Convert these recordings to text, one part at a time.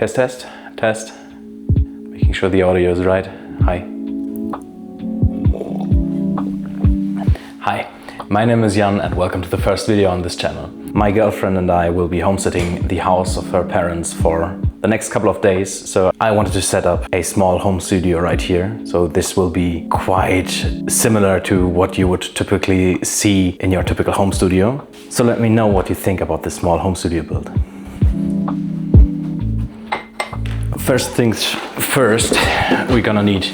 Test, test, test. Making sure the audio is right. Hi. Hi, my name is Jan and welcome to the first video on this channel. My girlfriend and I will be homesteading the house of her parents for the next couple of days, so I wanted to set up a small home studio right here. So this will be quite similar to what you would typically see in your typical home studio. So let me know what you think about this small home studio build. First things first, we're gonna need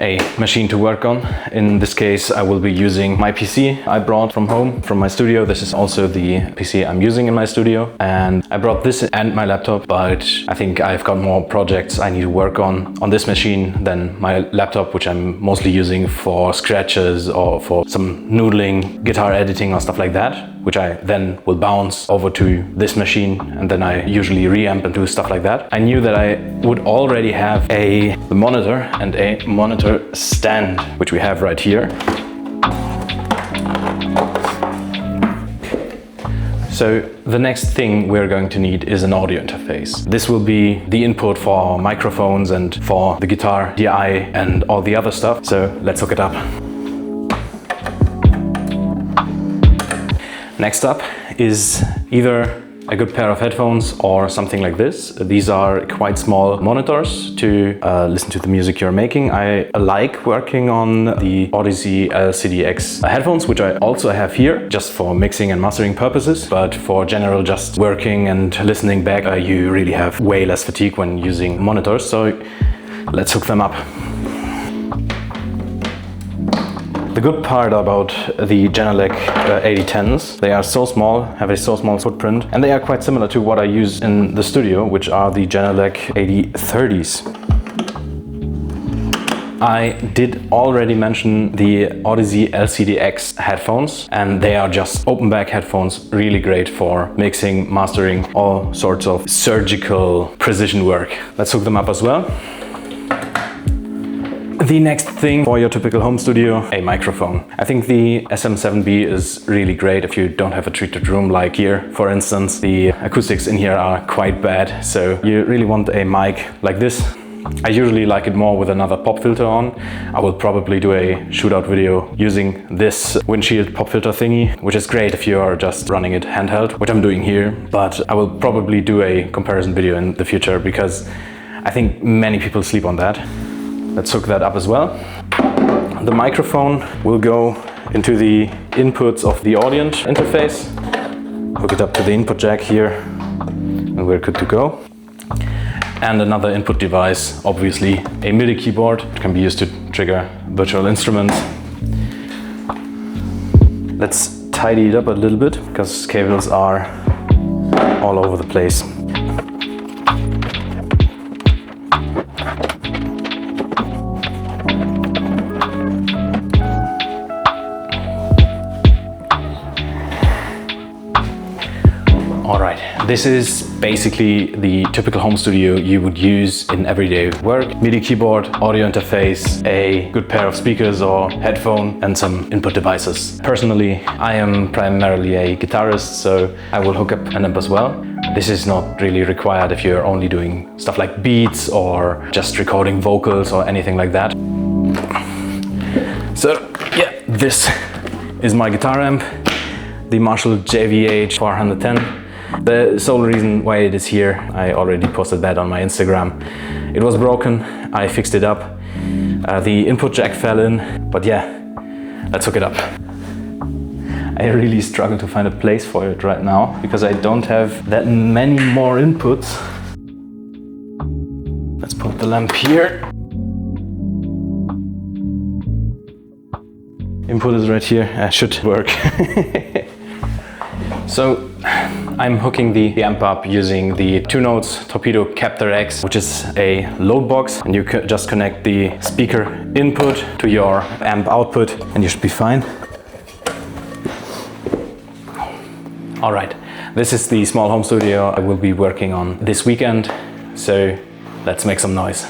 a machine to work on. In this case, I will be using my PC I brought from home, from my studio. This is also the PC I'm using in my studio. And I brought this and my laptop, but I think I've got more projects I need to work on this machine than my laptop, which I'm mostly using for scratches or for some noodling, guitar editing or stuff like that, which I then will bounce over to this machine, and then I usually reamp and do stuff like that. I knew that I would already have a monitor and a monitor stand, which we have right here. So the next thing we're going to need is an audio interface. This will be the input for microphones and for the guitar, DI and all the other stuff. So let's hook it up. Next up is either a good pair of headphones or something like this. These are quite small monitors to listen to the music you're making. I like working on the Odyssey LCDX headphones, which I also have here, just for mixing and mastering purposes. But for general just working and listening back, you really have way less fatigue when using monitors. So let's hook them up. The good part about the Genelec 8010s, they are so small, have a so small footprint, and they are quite similar to what I use in the studio, which are the Genelec 8030s. I did already mention the Odyssey LCDX headphones, and they are just open back headphones, really great for mixing, mastering, all sorts of surgical precision work. Let's hook them up as well. The next thing for your typical home studio, a microphone. I think the SM7B is really great if you don't have a treated room like here. For instance, the acoustics in here are quite bad, so you really want a mic like this. I usually like it more with another pop filter on. I will probably do a shootout video using this windshield pop filter thingy, which is great if you are just running it handheld, which I'm doing here. But I will probably do a comparison video in the future because I think many people sleep on that. Let's hook that up as well. The microphone will go into the inputs of the audio interface. Hook it up to the input jack here, and we're good to go. And another input device, obviously a MIDI keyboard. It can be used to trigger virtual instruments. Let's tidy it up a little bit because cables are all over the place. Alright, this is basically the typical home studio you would use in everyday work. MIDI keyboard, audio interface, a good pair of speakers or headphone, and some input devices. Personally, I am primarily a guitarist, so I will hook up an amp as well. This is not really required if you're only doing stuff like beats or just recording vocals or anything like that. So yeah, this is my guitar amp, the Marshall JVH 410. The sole reason why it is here, I already posted that on my Instagram. It was broken, I fixed it up. The input jack fell in, but yeah, let's hook it up. I really struggle to find a place for it right now because I don't have that many more inputs. Let's put the lamp here. Input is right here, should work. So I'm hooking the amp up using the 2Notes Torpedo Captor X, which is a load box, and you just connect the speaker input to your amp output and you should be fine. All right, this is the small home studio I will be working on this weekend, so let's make some noise.